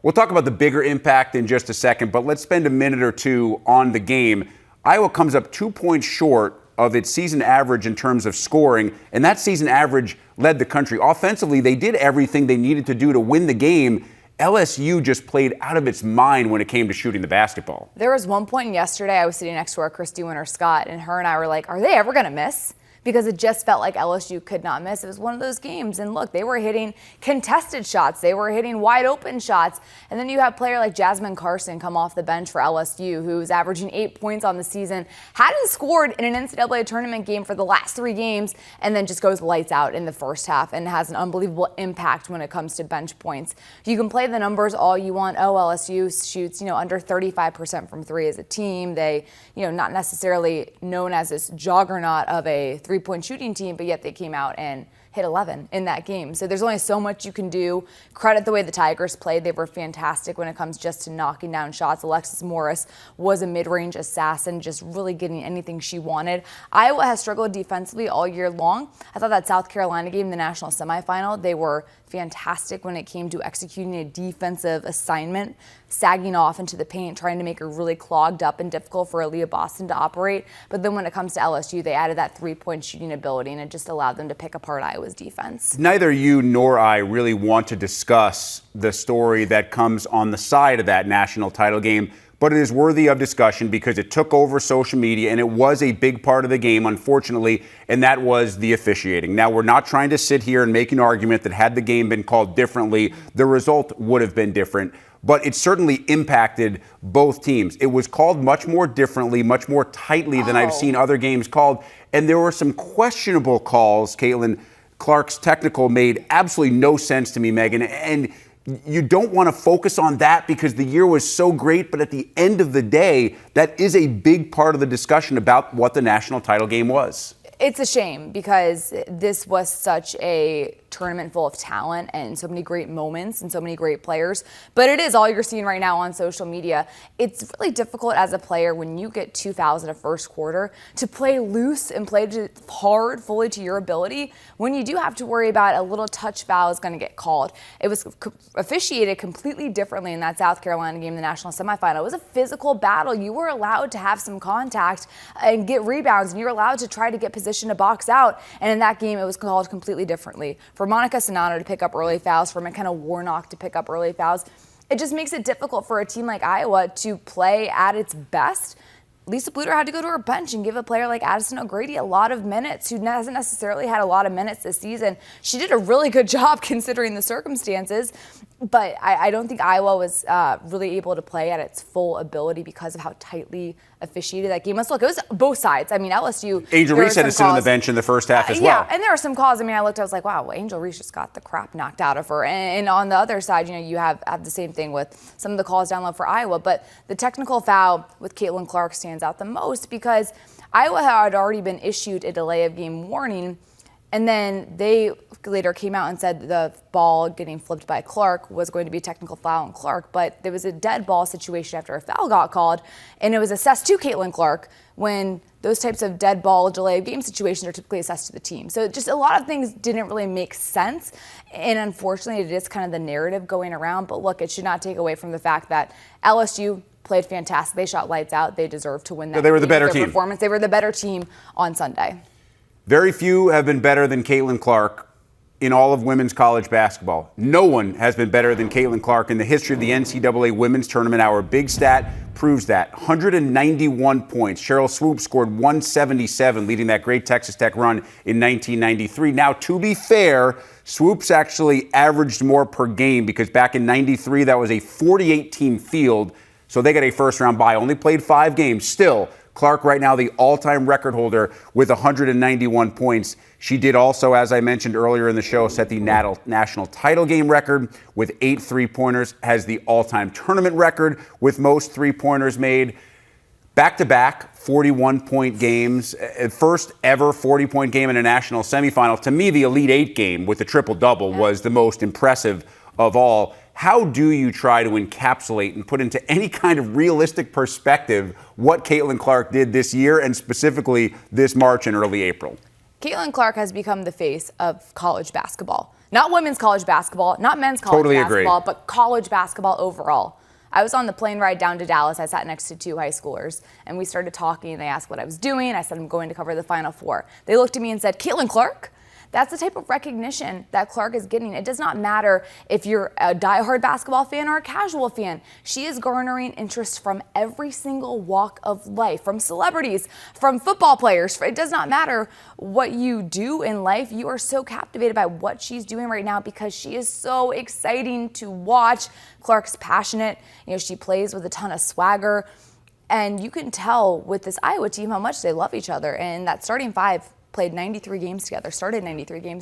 We'll talk about the bigger impact in just a second, but let's spend a minute or two on the game. Iowa comes up 2 points short of its season average in terms of scoring, and that season average led the country. Offensively, they did everything they needed to do to win the game. LSU just played out of its mind when it came to shooting the basketball. There was one point yesterday I was sitting next to our Christy Winter-Scott, and her and I were like, are they ever going to miss? Because it just felt like LSU could not miss. It was one of those games. And look, they were hitting contested shots. They were hitting wide open shots. And then you have a player like Jasmine Carson come off the bench for LSU, who's averaging 8 points on the season, hadn't scored in an NCAA tournament game for the last 3 games, and then just goes lights out in the first half and has an unbelievable impact when it comes to bench points. You can play the numbers all you want. Oh, LSU shoots, under 35% from 3 as a team. They, not necessarily known as this juggernaut of a 3-point shooting team, but yet they came out and hit 11 in that game. So there's only so much you can do. Credit the way the Tigers played. They were fantastic when it comes just to knocking down shots. Alexis Morris was a mid-range assassin, just really getting anything she wanted. Iowa has struggled defensively all year long. I thought that South Carolina game, the national semifinal, they were fantastic when it came to executing a defensive assignment, sagging off into the paint, trying to make it really clogged up and difficult for Aaliyah Boston to operate. But then when it comes to LSU, they added that 3-point shooting ability, and it just allowed them to pick apart Iowa's defense. Neither you nor I really want to discuss the story that comes on the side of that national title game, but it is worthy of discussion because it took over social media and it was a big part of the game, unfortunately, and that was the officiating. Now, we're not trying to sit here and make an argument that had the game been called differently, the result would have been different, but it certainly impacted both teams. It was called much more differently, much more tightly than I've seen other games called, and there were some questionable calls. Caitlin Clark's technical made absolutely no sense to me, Megan, and you don't want to focus on that because the year was so great, but at the end of the day, that is a big part of the discussion about what the national title game was. It's a shame because this was such a tournament full of talent and so many great moments and so many great players. But it is all you're seeing right now on social media. It's really difficult as a player when you get 2 fouls in a first quarter to play loose and play hard fully to your ability when you do have to worry about a little touch foul is going to get called. It was officiated completely differently in that South Carolina game, the national semifinal. It was a physical battle. You were allowed to have some contact and get rebounds, and you're allowed to try to get position to box out. And in that game, it was called completely differently. For Monica Sonata to pick up early fouls, for McKenna Warnock to pick up early fouls, it just makes it difficult for a team like Iowa to play at its best. Lisa Bluter had to go to her bench and give a player like Addison O'Grady a lot of minutes, who hasn't necessarily had a lot of minutes this season. She did a really good job considering the circumstances, but I don't think Iowa was really able to play at its full ability because of how tightly officiated that game was. Look, it was both sides. I mean, LSU. Angel Reese had to sit on the bench in the first half as well. Yeah, and there are some calls. I mean, I was like, wow, Angel Reese just got the crap knocked out of her. And on the other side, you have the same thing with some of the calls down low for Iowa. But the technical foul with Caitlin Clark stands out the most because Iowa had already been issued a delay of game warning. And then they later came out and said the ball getting flipped by Clark was going to be a technical foul on Clark, but there was a dead ball situation after a foul got called, and it was assessed to Caitlin Clark when those types of dead ball delay of game situations are typically assessed to the team. So just a lot of things didn't really make sense, and unfortunately it is kind of the narrative going around, but look, it should not take away from the fact that LSU played fantastic. They shot lights out. They deserved to win that. They were the better team. Performance. They were the better team on Sunday. Very few have been better than Caitlin Clark in all of women's college basketball. No one has been better than Caitlin Clark in the history of the NCAA women's tournament. Our big stat proves that. 191 points. Cheryl Swoop scored 177, leading that great Texas Tech run in 1993. Now, to be fair, Swoop's actually averaged more per game because back in 93, that was a 48-team field, so they got a first-round bye. Only played 5 games. Still, Clark right now the all-time record holder with 191 points. She did also, as I mentioned earlier in the show, set the national title game record with 8 3-pointers, has the all-time tournament record with most 3-pointers made. Back-to-back 41-point games, first ever 40-point game in a national semifinal. To me, the Elite Eight game with the triple-double was the most impressive of all. How do you try to encapsulate and put into any kind of realistic perspective what Caitlin Clark did this year and specifically this March and early April? Caitlin Clark has become the face of college basketball. Not women's college basketball, not men's college Totally basketball, agree. but college basketball overall. I was on the plane ride down to Dallas. I sat next to two high schoolers, and we started talking. They asked what I was doing. I said, I'm going to cover the Final Four. They looked at me and said, Caitlin Clark? That's the type of recognition that Clark is getting. It does not matter if you're a diehard basketball fan or a casual fan. She is garnering interest from every single walk of life, from celebrities, from football players. It does not matter what you do in life. You are so captivated by what she's doing right now because she is so exciting to watch. Clark's passionate. She plays with a ton of swagger. And you can tell with this Iowa team how much they love each other. And that starting five started 93 games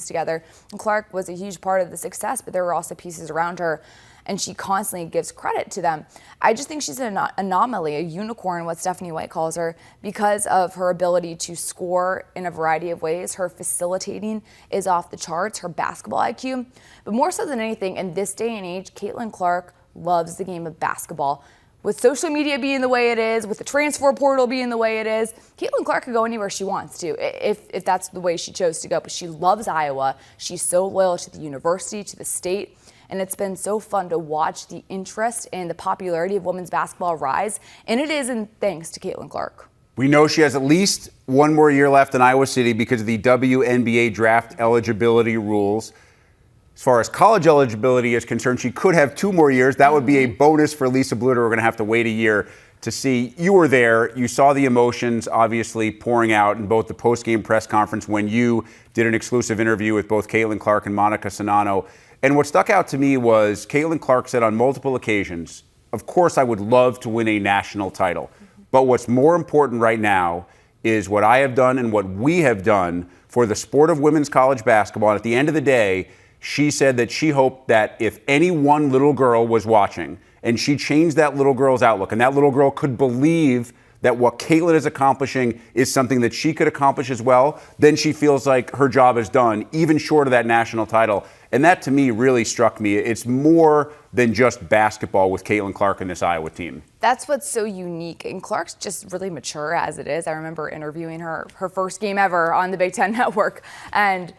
together. And Clark was a huge part of the success, but there were also pieces around her, and she constantly gives credit to them. I just think she's an anomaly, a unicorn, what Stephanie White calls her, because of her ability to score in a variety of ways. Her facilitating is off the charts, her basketball IQ. But more so than anything, in this day and age, Caitlin Clark loves the game of basketball. With social media being the way it is, with the transfer portal being the way it is, Caitlin Clark could go anywhere she wants to, if that's the way she chose to go. But she loves Iowa. She's so loyal to the university, to the state. And it's been so fun to watch the interest and the popularity of women's basketball rise. And it is in thanks to Caitlin Clark. We know she has at least one more year left in Iowa City because of the WNBA draft eligibility rules. As far as college eligibility is concerned, she could have 2 more years. That would be a bonus for Lisa Bluder. We're going to have to wait a year to see. You were there. You saw the emotions obviously pouring out in both the post-game press conference when you did an exclusive interview with both Caitlin Clark and Monica Sonano. And what stuck out to me was Caitlin Clark said on multiple occasions, of course I would love to win a national title. But what's more important right now is what I have done and what we have done for the sport of women's college basketball. And at the end of the day, she said that she hoped that if any one little girl was watching and she changed that little girl's outlook and that little girl could believe that what Caitlin is accomplishing is something that she could accomplish as well, then she feels like her job is done, even short of that national title. And that to me really struck me. It's more than just basketball with Caitlin Clark and this Iowa team. That's what's so unique. And Clark's just really mature as it is. I remember interviewing her first game ever on the Big Ten Network. And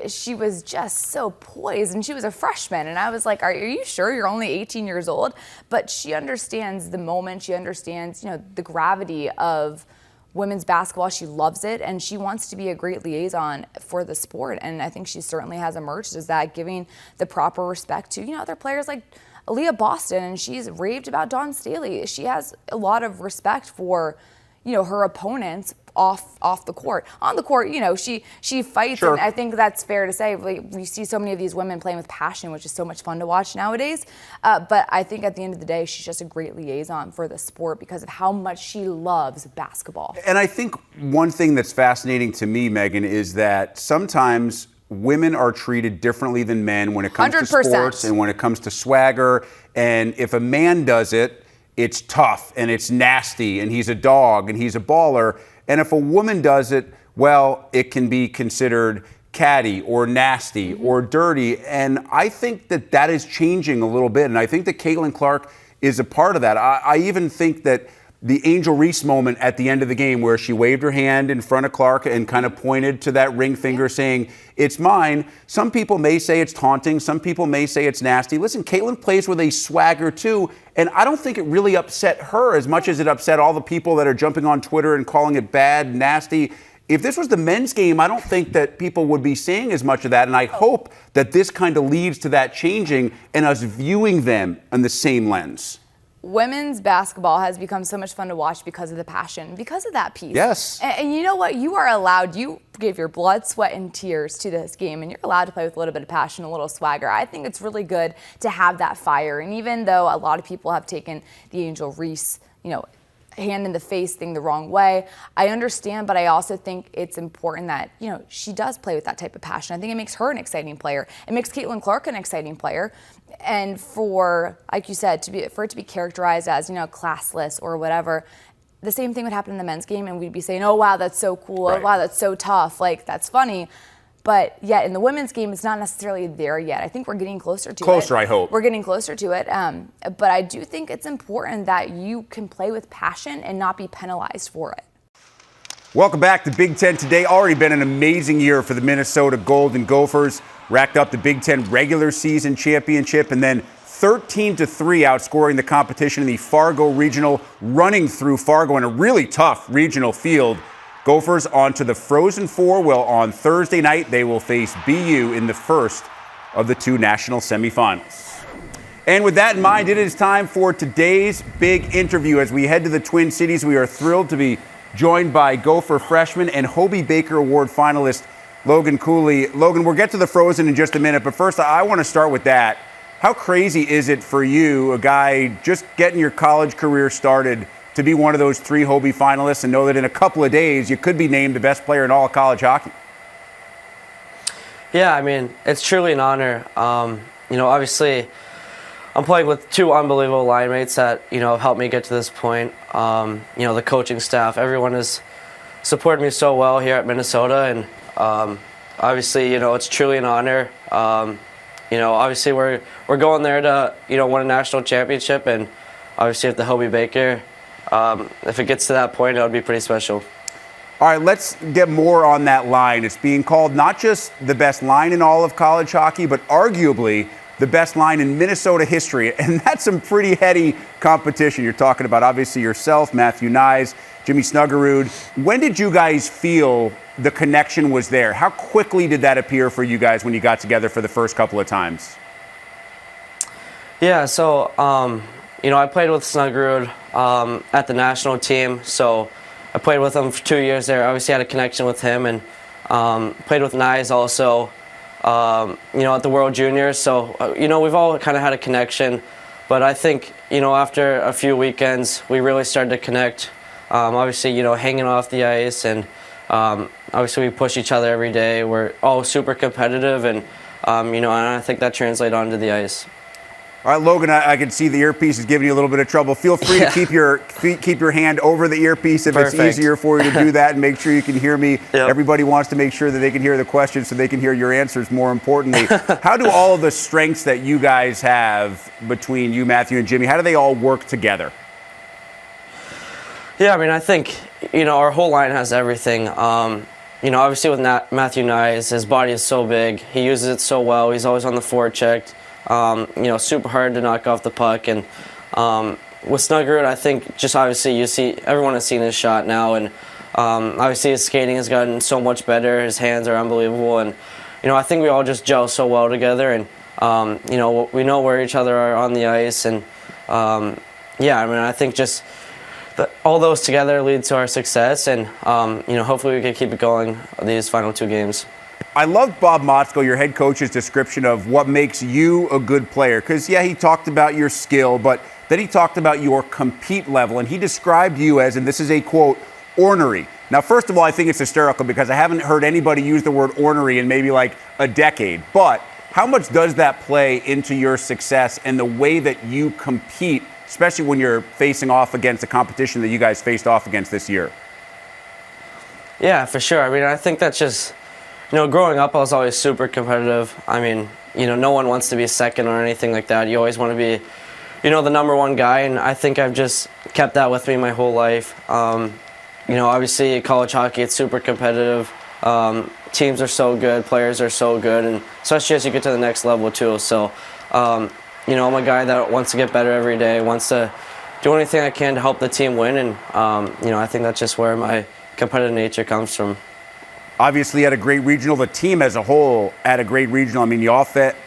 she was just so poised, and she was a freshman. And I was like, are you sure you're only 18 years old? But she understands the moment. She understands, the gravity of women's basketball. She loves it, and she wants to be a great liaison for the sport. And I think she certainly has emerged as that, giving the proper respect to, other players like Aaliyah Boston, and she's raved about Dawn Staley. She has a lot of respect for, her opponents off the court. On the court, she fights, Sure. And I think that's fair to say. We see so many of these women playing with passion, which is so much fun to watch nowadays. But I think at the end of the day, she's just a great liaison for the sport because of how much she loves basketball. And I think one thing that's fascinating to me, Megan, is that sometimes women are treated differently than men when it comes 100%. to sports and when it comes to swagger. And if a man does it, it's tough and it's nasty and he's a dog and he's a baller. And if a woman does it, well, it can be considered catty or nasty or dirty. And I think that is changing a little bit. And I think that Caitlin Clark is a part of that. I even think that the Angel Reese moment at the end of the game where she waved her hand in front of Clark and kind of pointed to that ring finger saying, it's mine. Some people may say it's taunting. Some people may say it's nasty. Listen, Caitlin plays with a swagger too. And I don't think it really upset her as much as it upset all the people that are jumping on Twitter and calling it bad, nasty. If this was the men's game, I don't think that people would be saying as much of that. And I hope that this kind of leads to that changing and us viewing them in the same lens. Women's basketball has become so much fun to watch because of the passion, because of that piece. Yes. And you know what? You are allowed, you gave your blood, sweat, and tears to this game, and you're allowed to play with a little bit of passion, a little swagger. I think it's really good to have that fire. And even though a lot of people have taken the Angel Reese, hand in the face thing the wrong way, I understand, but I also think it's important that, she does play with that type of passion. I think it makes her an exciting player. It makes Caitlin Clark an exciting player. And for, like you said, for it to be characterized as, classless or whatever, the same thing would happen in the men's game, and we'd be saying, oh, wow, that's so cool. Right. Oh, wow, that's so tough. Like, that's funny. But yet in the women's game, it's not necessarily there yet. I think we're getting closer to it. Closer, I hope. We're getting closer to it. But I do think it's important that you can play with passion and not be penalized for it. Welcome back to Big Ten Today. Already been an amazing year for the Minnesota Golden Gophers. racked up the Big Ten regular season championship, and then 13-3 outscoring the competition in the Fargo Regional, running through Fargo in a really tough regional field. Gophers onto the Frozen Four. Well, on Thursday night, they will face BU in the first of the two national semifinals. And with that in mind, it is time for today's big interview. As we head to the Twin Cities, we are thrilled to be joined by Gopher freshman and Hobie Baker Award finalist Logan Cooley. Logan, we'll get to the Frozen in just a minute, but first I want to start with that. How crazy is it for you, a guy just getting your college career started, to be one of those three Hobie finalists and know that in a couple of days you could be named the best player in all of college hockey? Yeah, I mean, it's truly an honor. Obviously, I'm playing with two unbelievable line mates that, have helped me get to this point. The coaching staff, everyone has supported me so well here at Minnesota, and obviously, it's truly an honor. Obviously we're going there to, win a national championship, and obviously if the Hobie Baker, if it gets to that point, it would be pretty special. All right, let's get more on that line. It's being called not just the best line in all of college hockey, but arguably the best line in Minnesota history, and that's some pretty heady competition. You're talking about obviously yourself, Matthew Nyes, Jimmy Snuggerud. When did you guys feel the connection was there? How quickly did that appear for you guys when you got together for the first couple of times? Yeah, so, I played with Snuggerud at the national team, so I played with him for 2 years there. Obviously had a connection with him, and played with Nyes also, at the World Juniors. So, we've all kind of had a connection, but I think, after a few weekends, we really started to connect. Obviously, hanging off the ice, and obviously we push each other every day. We're all super competitive, and and I think that translates onto the ice. All right, Logan, I can see the earpiece is giving you a little bit of trouble. Feel free to keep your hand over the earpiece if Perfect. It's easier for you to do that, and make sure you can hear me. Yep. Everybody wants to make sure that they can hear the questions so they can hear your answers, more importantly. How do all of the strengths that you guys have between you, Matthew, and Jimmy, how do they all work together? Yeah, I mean, I think, our whole line has everything. Obviously with Matthew Nyes, his body is so big. He uses it so well. He's always on the forecheck. Super hard to knock off the puck. And with Snuggerud, I think just obviously everyone has seen his shot now. And obviously his skating has gotten so much better. His hands are unbelievable. And, I think we all just gel so well together. And, we know where each other are on the ice. And, I think just all those together lead to our success, and hopefully we can keep it going these final two games. I love Bob Motzko, your head coach's description of what makes you a good player. Because, he talked about your skill, but then he talked about your compete level, and he described you as, and this is a quote, ornery. Now, first of all, I think it's hysterical because I haven't heard anybody use the word ornery in maybe like a decade. But how much does that play into your success and the way that you compete, especially when you're facing off against the competition that you guys faced off against this year? Yeah, for sure. I mean, I think that's just, growing up, I was always super competitive. I mean, no one wants to be second or anything like that. You always want to be, the number one guy, and I think I've just kept that with me my whole life. Obviously, college hockey, it's super competitive. Teams are so good, players are so good, and especially as you get to the next level, too. So, I'm a guy that wants to get better every day, wants to do anything I can to help the team win, and, I think that's just where my competitive nature comes from. Obviously had a great regional. The team as a whole had a great regional. I mean, you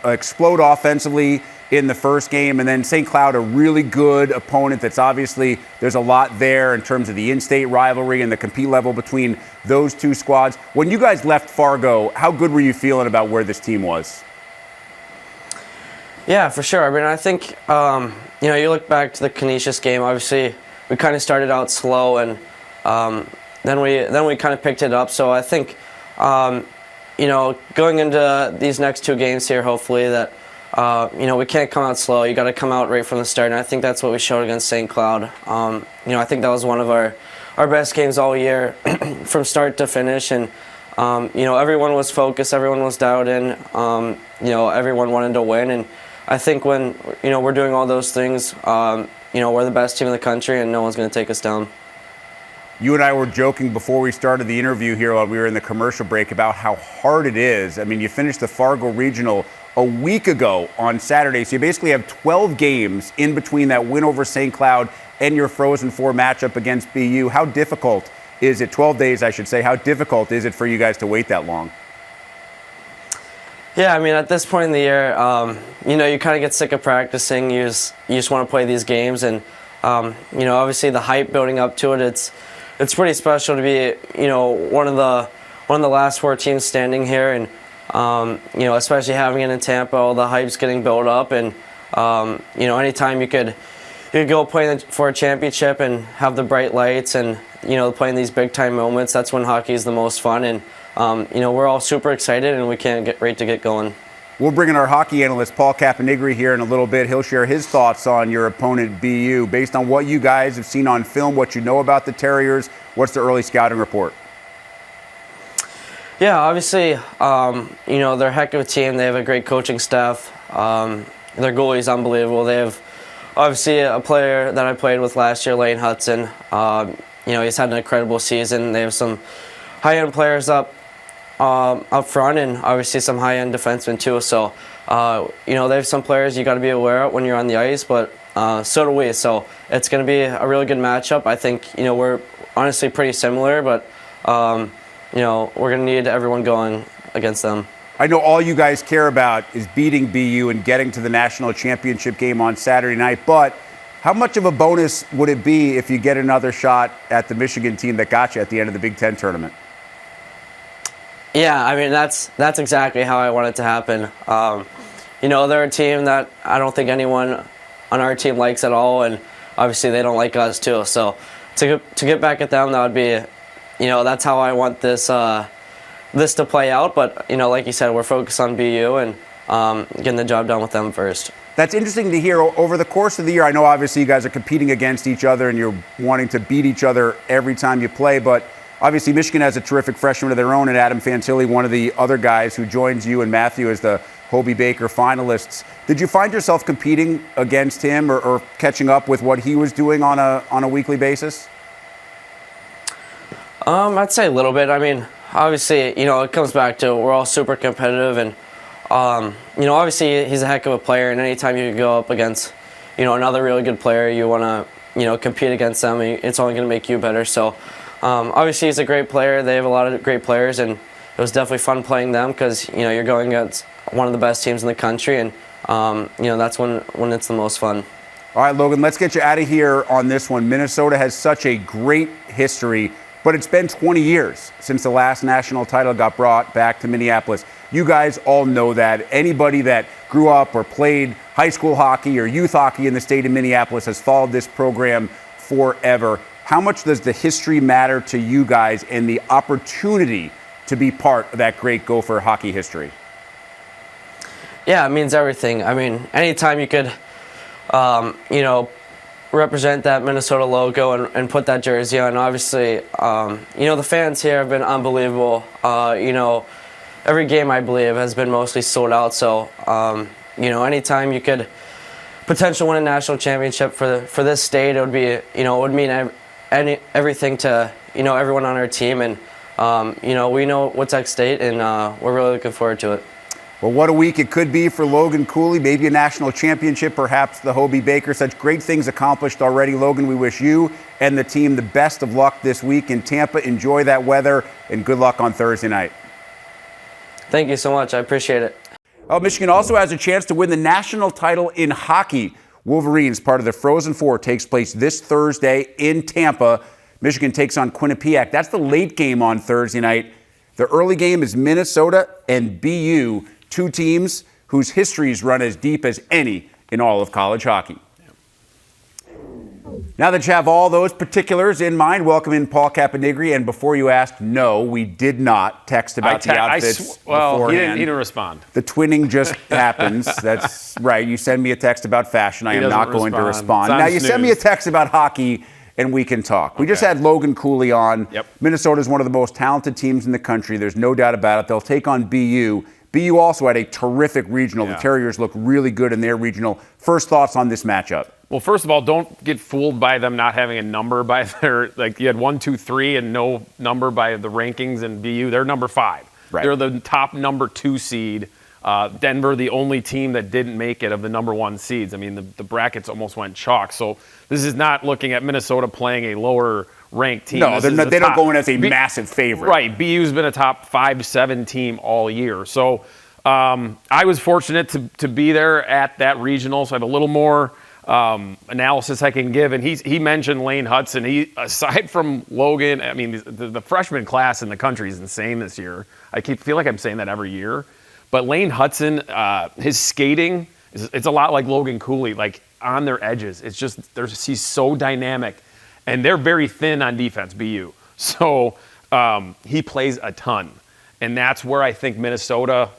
explode offensively in the first game, and then St. Cloud, a really good opponent that's obviously, there's a lot there in terms of the in-state rivalry and the compete level between those two squads. When you guys left Fargo, how good were you feeling about where this team was? Yeah, for sure. I mean, I think, you look back to the Canisius game, obviously we kind of started out slow, and then we kind of picked it up. So I think, going into these next two games here, hopefully that, we can't come out slow. You got to come out right from the start, and I think that's what we showed against St. Cloud. I think that was one of our best games all year from start to finish, and everyone was focused, everyone was dialed in, everyone wanted to win, and I think when we're doing all those things, we're the best team in the country, and no one's going to take us down. You and I were joking before we started the interview here while we were in the commercial break about how hard it is. I mean, you finished the Fargo Regional a week ago on Saturday, so you basically have 12 games in between that win over St. Cloud and your Frozen Four matchup against BU. How difficult is it, 12 days I should say, how difficult is it for you guys to wait that long? Yeah, I mean, at this point in the year, you kind of get sick of practicing. You just want to play these games, and obviously the hype building up to it. It's pretty special to be one of the last four teams standing here, and especially having it in Tampa, all the hype's getting built up, and anytime you could go play for a championship and have the bright lights and playing these big time moments. That's when hockey is the most fun, and we're all super excited, and we can't wait to get going. We'll bring in our hockey analyst, Paul Caponigri, here in a little bit. He'll share his thoughts on your opponent, BU. Based on what you guys have seen on film, what you know about the Terriers, what's the early scouting report? Yeah, obviously, they're a heck of a team. They have a great coaching staff. Their goalie's unbelievable. They have, obviously, a player that I played with last year, Lane Hudson. He's had an incredible season. They have some high-end players up front, and obviously some high-end defensemen too. So, they have some players you got to be aware of when you're on the ice, but so do we. So it's going to be a really good matchup. I think we're honestly pretty similar, but we're going to need everyone going against them. I know all you guys care about is beating BU and getting to the national championship game on Saturday night, but how much of a bonus would it be if you get another shot at the Michigan team that got you at the end of the Big Ten tournament? Yeah, I mean, that's exactly how I want it to happen. They're a team that I don't think anyone on our team likes at all, and obviously they don't like us too. So to get back at them, that would be, that's how I want this to play out. But, like you said, we're focused on BU and getting the job done with them first. That's interesting to hear. Over the course of the year, I know obviously you guys are competing against each other and you're wanting to beat each other every time you play, but obviously Michigan has a terrific freshman of their own, and Adam Fantilli, one of the other guys who joins you and Matthew as the Hobie Baker finalists. Did you find yourself competing against him or catching up with what he was doing on a weekly basis? I'd say a little bit. I mean, obviously, it comes back to we're all super competitive, and obviously he's a heck of a player, and anytime you go up against, another really good player, you want to, compete against them. It's only going to make you better. So, obviously he's a great player. They have a lot of great players, and it was definitely fun playing them because, you're going against one of the best teams in the country, and, that's when it's the most fun. All right, Logan, let's get you out of here on this one. Minnesota has such a great history, but it's been 20 years since the last national title got brought back to Minneapolis. You guys all know that. Anybody that grew up or played high school hockey or youth hockey in the state of Minneapolis has followed this program forever. How much does the history matter to you guys and the opportunity to be part of that great Gopher hockey history? Yeah, it means everything. I mean, anytime you could, represent that Minnesota logo and put that jersey on. Obviously, the fans here have been unbelievable. Every game, I believe, has been mostly sold out. So, anytime you could potentially win a national championship for this state, it would be, it would mean everything to, everyone on our team. And, we know what's at stake, and we're really looking forward to it. Well, what a week it could be for Logan Cooley. Maybe a national championship, perhaps the Hobie Baker. Such great things accomplished already. Logan, we wish you and the team the best of luck this week in Tampa. Enjoy that weather, and good luck on Thursday night. Thank you so much. I appreciate it. Oh, Michigan also has a chance to win the national title in hockey. Wolverines, part of the Frozen Four, takes place this Thursday in Tampa. Michigan takes on Quinnipiac. That's the late game on Thursday night. The early game is Minnesota and BU, two teams whose histories run as deep as any in all of college hockey. Now that you have all those particulars in mind, welcome in Paul Caponigri. And before you ask, no, we did not text about the outfits beforehand. He didn't respond. The twinning just happens. That's right. You send me a text about fashion. I am not going to respond. Now you send me a text about hockey, and we can talk. We just had Logan Cooley on. Yep. Minnesota is one of the most talented teams in the country. There's no doubt about it. They'll take on BU. BU also had a terrific regional. Yeah. The Terriers look really good in their regional. First thoughts on this matchup? Well, first of all, don't get fooled by them not having a number by their, like you had 1, 2, 3 and no number by the rankings in BU. They're number 5. Right. They're the top number 2 seed. Denver, the only team that didn't make it of the number 1 seeds. I mean, the brackets almost went chalk. So this is not looking at Minnesota playing a lower ranked team. No, they don't go in as a massive favorite. Right. BU's been a top 5-7 team all year. So I was fortunate to be there at that regional, so I have a little more analysis I can give. And he mentioned Lane Hudson. Aside from Logan, I mean, the freshman class in the country is insane this year. I feel like I'm saying that every year. But Lane Hudson, his skating, it's a lot like Logan Cooley, like on their edges. It's just, he's so dynamic. And they're very thin on defense, BU. So he plays a ton. And that's where I think Minnesota,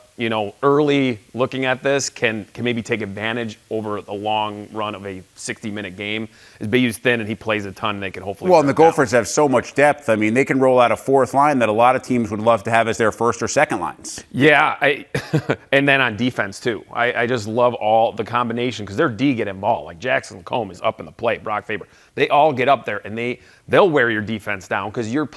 early looking at this can maybe take advantage over the long run of a 60-minute game. As BU's thin and he plays a ton, they can hopefully. Well, and the Gophers have so much depth. I mean, they can roll out a fourth line that a lot of teams would love to have as their first or second lines. Yeah, and then on defense too. I just love all the combination because their D get involved. Like Jackson Combe is up in the plate, Brock Faber. They all get up there and they'll wear your defense down because you're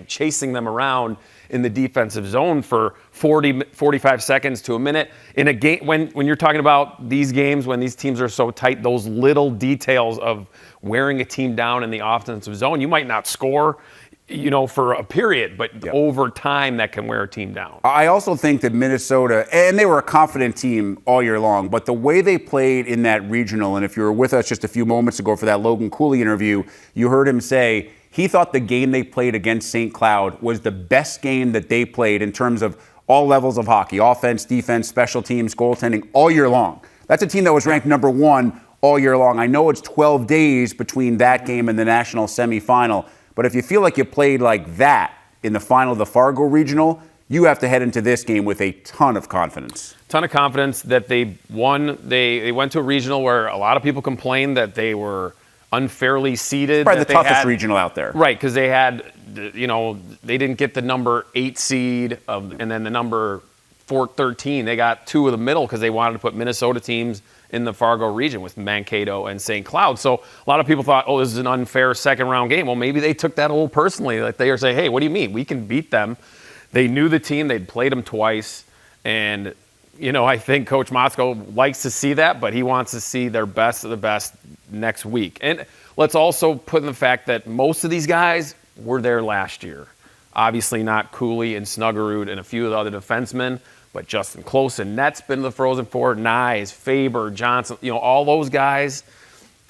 chasing them around in the defensive zone for 45 seconds to a minute. In a game, when you're talking about these games, when these teams are so tight, those little details of wearing a team down in the offensive zone, you might not score, for a period, but over time that can wear a team down. I also think that Minnesota, and they were a confident team all year long, but the way they played in that regional, and if you were with us just a few moments ago for that Logan Cooley interview, you heard him say he thought the game they played against St. Cloud was the best game that they played in terms of all levels of hockey, offense, defense, special teams, goaltending, all year long. That's a team that was ranked number 1 all year long. I know it's 12 days between that game and the national semifinal, but if you feel like you played like that in the final of the Fargo Regional, you have to head into this game with a ton of confidence. Ton of confidence that they won. They went to a regional where a lot of people complained that they were unfairly seeded. Probably the toughest regional out there. Right, because they had, they didn't get the number 8 seed and then the number 13. They got 2 of the middle because they wanted to put Minnesota teams in the Fargo region with Mankato and St. Cloud. So a lot of people thought, this is an unfair second round game. Well, maybe they took that a little personally. Like they were saying, hey, what do you mean? We can beat them. They knew the team. They'd played them twice. And, I think Coach Motzko likes to see that, but he wants to see their best of the best next week. And let's also put in the fact that most of these guys were there last year. Obviously not Cooley and Snuggerud and a few of the other defensemen, but Justin Close and Net's been to the Frozen Four, Nyes, Faber, Johnson, all those guys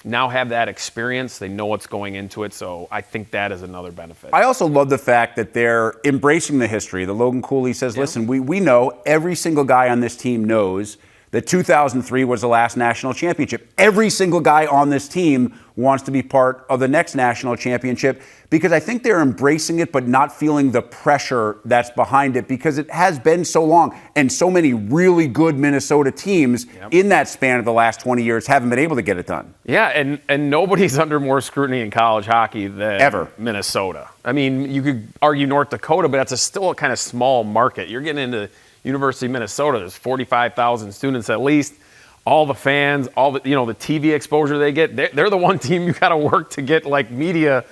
now have that experience. They know what's going into it, so I think that is another benefit. I also love the fact that they're embracing the history. The Logan Cooley says, listen, we know, every single guy on this team knows that 2003 was the last national championship. Every single guy on this team wants to be part of the next national championship because I think they're embracing it but not feeling the pressure that's behind it because it has been so long and so many really good Minnesota teams in that span of the last 20 years haven't been able to get it done. Yeah, and nobody's under more scrutiny in college hockey than ever Minnesota. I mean, you could argue North Dakota, but that's still a kind of small market. You're getting into University of Minnesota, there's 45,000 students at least. All the fans, all the the TV exposure they get, they're the one team you got to work to get like media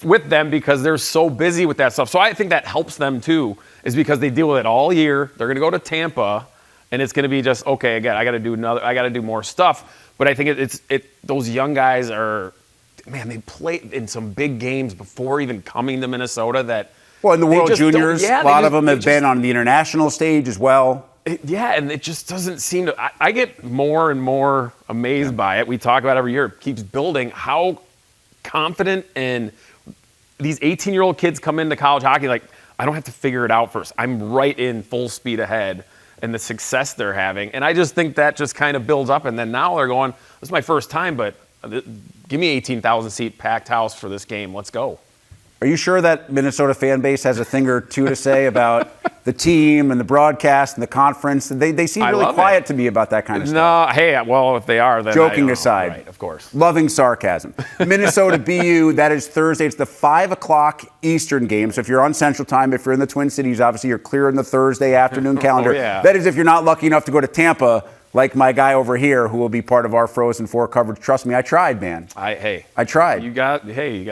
with them because they're so busy with that stuff. So I think that helps them too, is because they deal with it all year. They're going to go to Tampa, and it's going to be just okay. Again, I got to do more stuff. But I think those young guys are, man, they played in some big games before even coming to Minnesota that. Well, in the World Juniors, a lot of them have been on the international stage as well. And it just doesn't seem to. I get more and more amazed by it. We talk about it every year. It keeps building how confident and these 18-year-old kids come into college hockey like, I don't have to figure it out first. I'm right in full speed ahead and the success they're having. And I just think that just kind of builds up. And then now they're going, this is my first time, but give me 18,000-seat packed house for this game. Let's go. Are you sure that Minnesota fan base has a thing or two to say about the team and the broadcast and the conference? They seem really quiet to me about that kind of stuff. No, hey, well, if they are, then joking aside, right, of course. Loving sarcasm. Minnesota BU, that is Thursday. It's the 5 o'clock Eastern game. So if you're on Central Time, if you're in the Twin Cities, obviously you're clear in the Thursday afternoon calendar. Yeah. That is if you're not lucky enough to go to Tampa like my guy over here who will be part of our Frozen Four coverage. Trust me, I tried, man. I tried. You got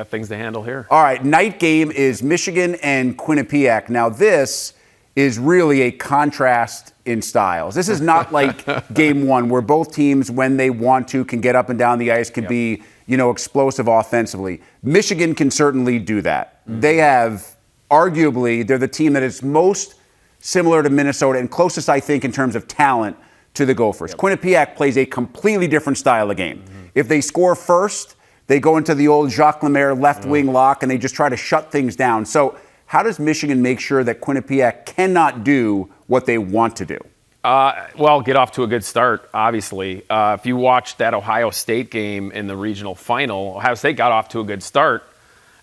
things to handle here. All right, night game is Michigan and Quinnipiac. Now this is really a contrast in styles. This is not like game one where both teams, when they want to, can get up and down the ice, can be, explosive offensively. Michigan can certainly do that. They have, arguably, they're the team that is most similar to Minnesota and closest, I think, in terms of talent to the Gophers. Quinnipiac plays a completely different style of game. If they score first, they go into the old Jacques Lemaire left wing lock and they just try to shut things down. So how does Michigan make sure that Quinnipiac cannot do what they want to do? Well, get off to a good start, obviously. If you watched that Ohio State game in the regional final, Ohio State got off to a good start,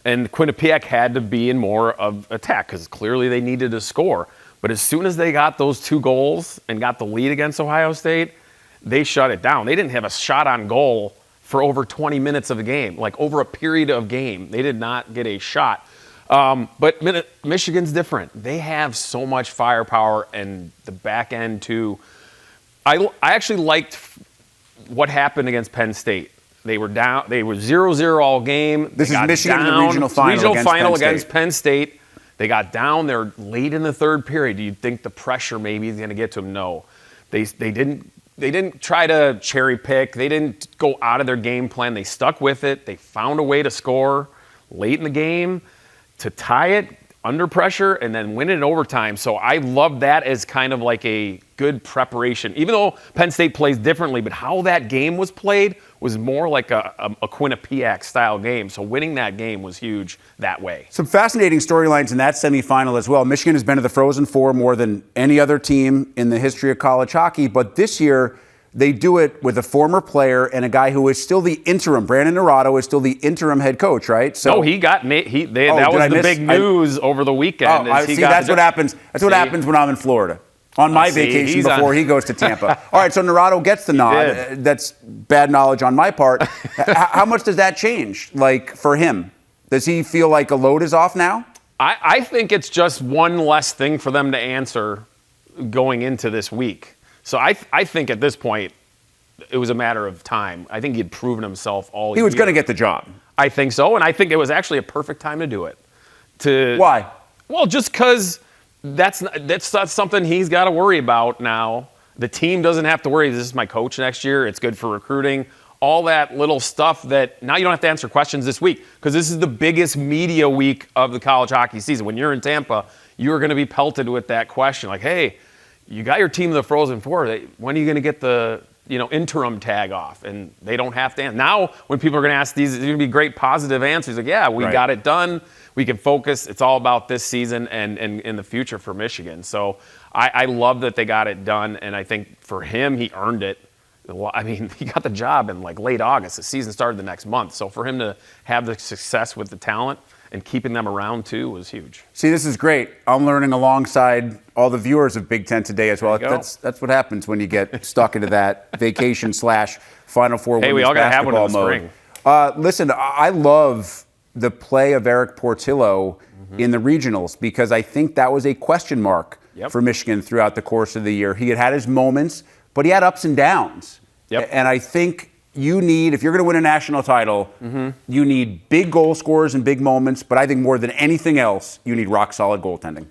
and Quinnipiac had to be in more of attack because clearly they needed to score. But as soon as they got those 2 goals and got the lead against Ohio State, they shut it down. They didn't have a shot on goal for over 20 minutes of the game, like over a period of game. They did not get a shot. But Michigan's different. They have so much firepower and the back end too. I actually liked what happened against Penn State. They were down. They were 0-0 all game. This is Michigan in the regional final against Penn State. They got down. They're late in the third period. Do you think the pressure maybe is going to get to them? No. They didn't try to cherry pick. They didn't go out of their game plan. They stuck with it. They found a way to score late in the game to tie it under pressure and then win it in overtime. So I love that as kind of like a good preparation. Even though Penn State plays differently, but how that game was played was more like a Quinnipiac-style game. So winning that game was huge that way. Some fascinating storylines in that semifinal as well. Michigan has been to the Frozen Four more than any other team in the history of college hockey, but this year they do it with a former player and a guy who is still the interim. Brandon Naurato is still the interim head coach, right? So that was the big news over the weekend. That's what happens. That's what happens when I'm in Florida. On my vacation before he goes to Tampa. All right, so Naurato gets the nod. That's bad knowledge on my part. How much does that change, for him? Does he feel like a load is off now? I think it's just one less thing for them to answer going into this week. So I think at this point, it was a matter of time. I think he had proven himself all year. He was going to get the job. I think so, and I think it was actually a perfect time to do it. Why? Well, just because that's not something he's got to worry about now. The team doesn't have to worry. This is my coach next year. It's good for recruiting. All that little stuff that now you don't have to answer questions this week because this is the biggest media week of the college hockey season. When you're in Tampa, you're going to be pelted with that question like, hey, you got your team in the Frozen Four. When are you going to get the interim tag off? And they don't have to answer. Now, when people are going to ask these, it's going to be great positive answers. Like, yeah, we got it done. We can focus. It's all about this season and in the future for Michigan. So I love that they got it done. And I think for him, he earned it. I mean, he got the job in late August. The season started the next month. So for him to have the success with the talent and keeping them around too was huge. See, this is great. I'm learning alongside all the viewers of Big Ten today as well. That's what happens when you get stuck into that vacation/Final Four women's basketball mode. Hey, we all got to have one in the spring. Listen, I love the play of Eric Portillo in the regionals because I think that was a question mark for Michigan throughout the course of the year. He had his moments, but he had ups and downs. And I think you need, if you're going to win a national title, you need big goal scorers and big moments, but I think more than anything else, you need rock-solid goaltending.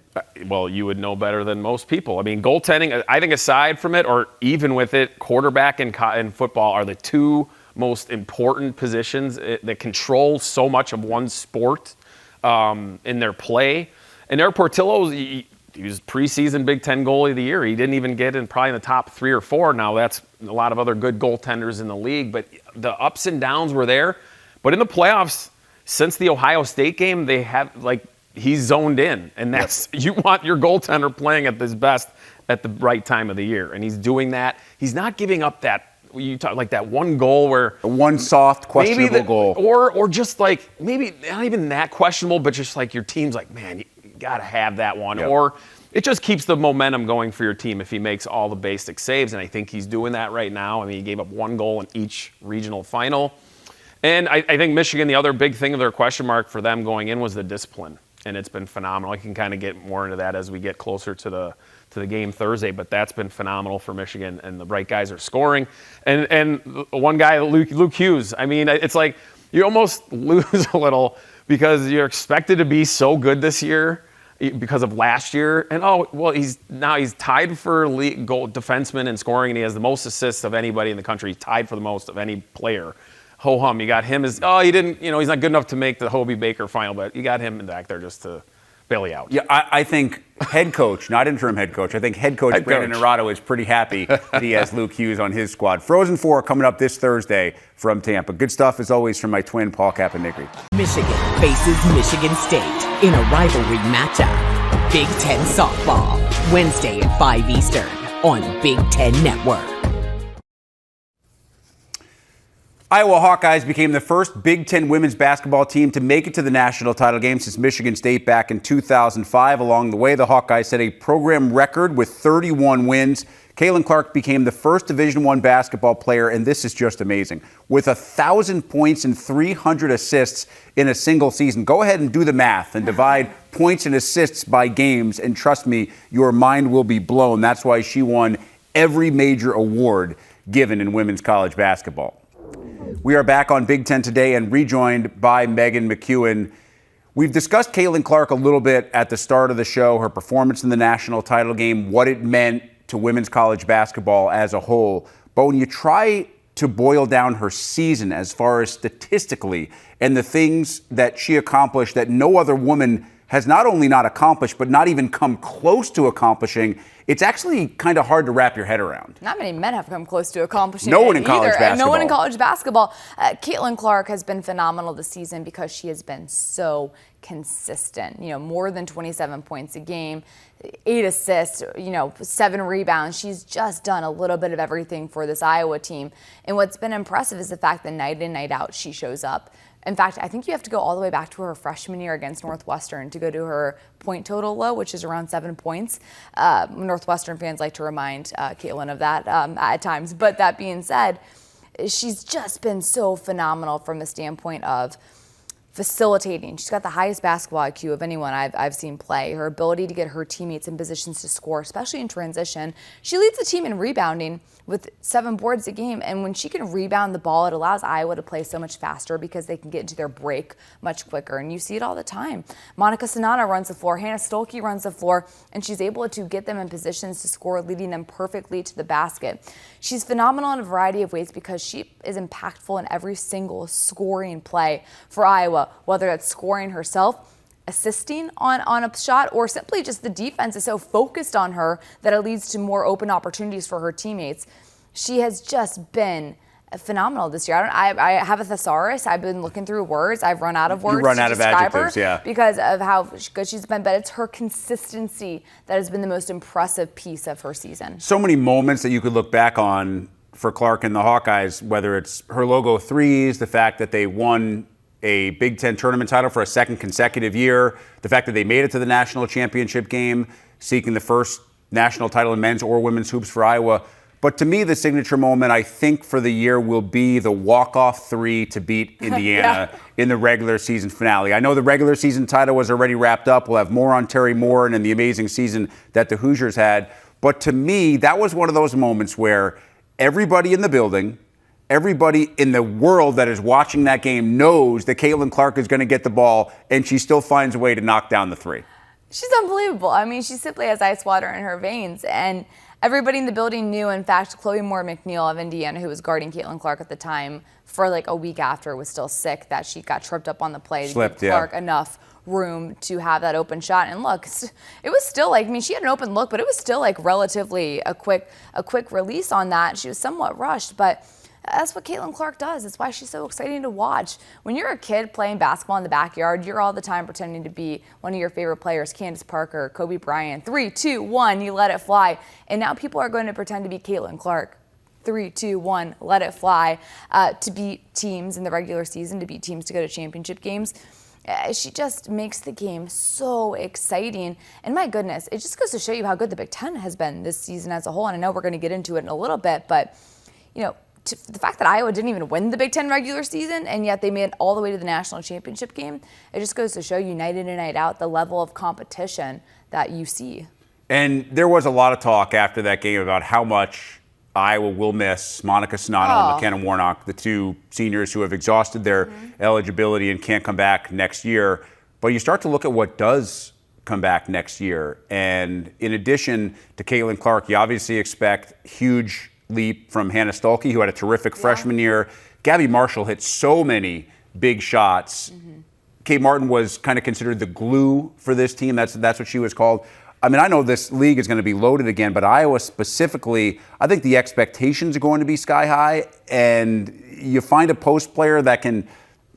Well, you would know better than most people. I mean, goaltending, I think aside from it, or even with it, quarterback and football are the two most important positions that control so much of one sport in their play. And Eric Portillo, he was preseason Big Ten goalie of the year. He didn't even get in probably in the top 3 or 4. Now that's a lot of other good goaltenders in the league, but the ups and downs were there. But in the playoffs, since the Ohio State game, they have he's zoned in, and that's you want your goaltender playing at his best at the right time of the year, and he's doing that. He's not giving up that. You talk that one goal where one soft questionable goal, or just maybe not even that questionable, but just your team's man, you got to have that one, or it just keeps the momentum going for your team if he makes all the basic saves, and I think he's doing that right now. I mean, he gave up 1 goal in each regional final, and I think Michigan, the other big thing of their question mark for them going in was the discipline. and it's been phenomenal. I can kind of get more into that as we get closer to the game Thursday, but that's been phenomenal for Michigan, and the right guys are scoring. And one guy, Luke Hughes, I mean, it's like you almost lose a little because you're expected to be so good this year because of last year. And he's tied for league goal defenseman in scoring, and he has the most assists of anybody in the country. He's tied for the most of any player. Ho hum, you got him as he didn't, he's not good enough to make the Hobie Baker final, but you got him back there just to bail you out. Yeah, I think head coach, not interim head coach, I think head coach Brandon Naurato is pretty happy that he has Luke Hughes on his squad. Frozen Four coming up this Thursday from Tampa. Good stuff as always from my twin, Paul Caponigri. Michigan faces Michigan State in a rivalry matchup. Big Ten softball, Wednesday at 5 Eastern on Big Ten Network. Iowa Hawkeyes became the first Big Ten women's basketball team to make it to the national title game since Michigan State back in 2005. Along the way, the Hawkeyes set a program record with 31 wins. Caitlin Clark became the first Division I basketball player, and this is just amazing, with 1,000 points and 300 assists in a single season. Go ahead and do the math and divide points and assists by games, and trust me, your mind will be blown. That's why she won every major award given in women's college basketball. We are back on Big Ten today and rejoined by Megan McEwen. We've discussed Caitlin Clark a little bit at the start of the show, her performance in the national title game, what it meant to women's college basketball as a whole. But when you try to boil down her season as far as statistically and the things that she accomplished that no other woman has not only not accomplished, but not even come close to accomplishing, it's actually kind of hard to wrap your head around. Not many men have come close to accomplishing No one it in college either. basketball. No one in college basketball. Caitlin Clark has been phenomenal this season because she has been so consistent. More than 27 points a game, 8 assists, 7 rebounds. She's just done a little bit of everything for this Iowa team. And what's been impressive is the fact that night in, night out, she shows up. In fact, I think you have to go all the way back to her freshman year against Northwestern to go to her point total low, which is around 7 points. Northwestern fans like to remind Caitlin of that at times. But that being said, she's just been so phenomenal from the standpoint of facilitating. She's got the highest basketball IQ of anyone I've seen play. Her ability to get her teammates in positions to score, especially in transition. She leads the team in rebounding with 7 boards a game. And when she can rebound the ball, it allows Iowa to play so much faster because they can get into their break much quicker. And you see it all the time. Monica Sanana runs the floor. Hannah Stolke runs the floor. And she's able to get them in positions to score, leading them perfectly to the basket. She's phenomenal in a variety of ways because she is impactful in every single scoring play for Iowa, whether it's scoring herself, assisting on a shot, or simply just the defense is so focused on her that it leads to more open opportunities for her teammates. She has just been phenomenal this year. I have a thesaurus. I've been looking through words. I've run out of words to describe her because of how good she's been. But it's her consistency that has been the most impressive piece of her season. So many moments that you could look back on for Clark and the Hawkeyes, whether it's her logo threes, the fact that they won a Big Ten tournament title for a second consecutive year, the fact that they made it to the national championship game, seeking the first national title in men's or women's hoops for Iowa. But to me, the signature moment, I think, for the year will be the walk-off 3 to beat Indiana in the regular season finale. I know the regular season title was already wrapped up. We'll have more on Terry Moore and the amazing season that the Hoosiers had. But to me, that was one of those moments where everybody in the building, everybody in the world that is watching that game knows that Caitlin Clark is going to get the ball, and she still finds a way to knock down the 3. She's unbelievable. I mean, she simply has ice water in her veins. And everybody in the building knew. In fact, Chloe Moore McNeil of Indiana, who was guarding Caitlin Clark at the time for like a week after, was still sick, that she got tripped up on the play to give Clark enough room to have that open shot. And look, it was still like, I mean, she had an open look, but it was still like relatively a quick release on that. She was somewhat rushed, but that's what Caitlin Clark does. It's why she's so exciting to watch. When you're a kid playing basketball in the backyard, you're all the time pretending to be one of your favorite players, Candace Parker, Kobe Bryant. 3, 2, 1, you let it fly. And now people are going to pretend to be Caitlin Clark. 3, 2, 1, let it fly, to beat teams in the regular season, to beat teams to go to championship games. She just makes the game so exciting. And my goodness, it just goes to show you how good the Big Ten has been this season as a whole. And I know we're going to get into it in a little bit, but, the fact that Iowa didn't even win the Big Ten regular season, and yet they made it all the way to the national championship game, it just goes to show you night in and night out the level of competition that you see. And there was a lot of talk after that game about how much Iowa will miss Monica Sonano and McKenna Warnock, the two seniors who have exhausted their eligibility and can't come back next year. But you start to look at what does come back next year. And in addition to Caitlin Clark, you obviously expect huge leap from Hannah Stuelke, who had a terrific freshman year. Gabby Marshall hit so many big shots. Kate Martin was kind of considered the glue for this team. That's what she was called. I mean, I know this league is going to be loaded again, but Iowa specifically, I think the expectations are going to be sky high. And you find a post player that can,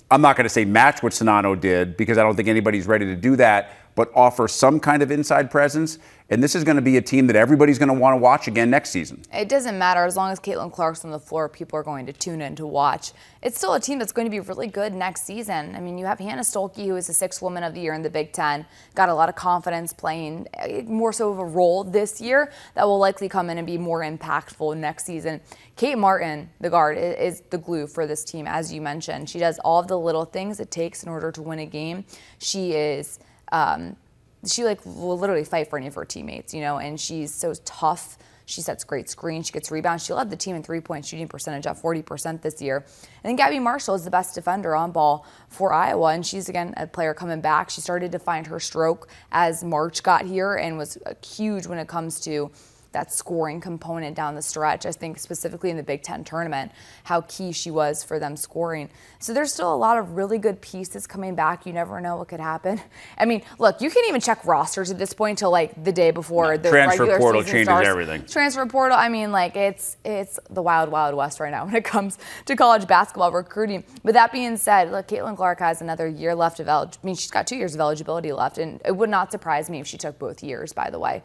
I'm not going to say match what Sonano did, because I don't think anybody's ready to do that, but offer some kind of inside presence. And this is going to be a team that everybody's going to want to watch again next season. It doesn't matter. As long as Caitlin Clark's on the floor, people are going to tune in to watch. It's still a team that's going to be really good next season. I mean, you have Hannah Stuelke, who is the 6th Woman of the Year in the Big Ten, got a lot of confidence playing more so of a role this year that will likely come in and be more impactful next season. Kate Martin, the guard, is the glue for this team, as you mentioned. She does all of the little things it takes in order to win a game. She is... she will literally fight for any of her teammates, and she's so tough. She sets great screens. She gets rebounds. She led the team in three-point shooting percentage at 40% this year. And then Gabby Marshall is the best defender on ball for Iowa, and she's, again, a player coming back. She started to find her stroke as March got here and was huge when it comes to that scoring component down the stretch. I think specifically in the Big Ten tournament, how key she was for them scoring. So there's still a lot of really good pieces coming back. You never know what could happen. I mean, look, you can't even check rosters at this point until like the day before the transfer regular portal season changes starts. everything. Transfer portal. I mean, like it's the wild, wild west right now when it comes to college basketball recruiting. But that being said, look, Caitlin Clark has another year left of she's got 2 years of eligibility left, and it would not surprise me if she took both years, by the way.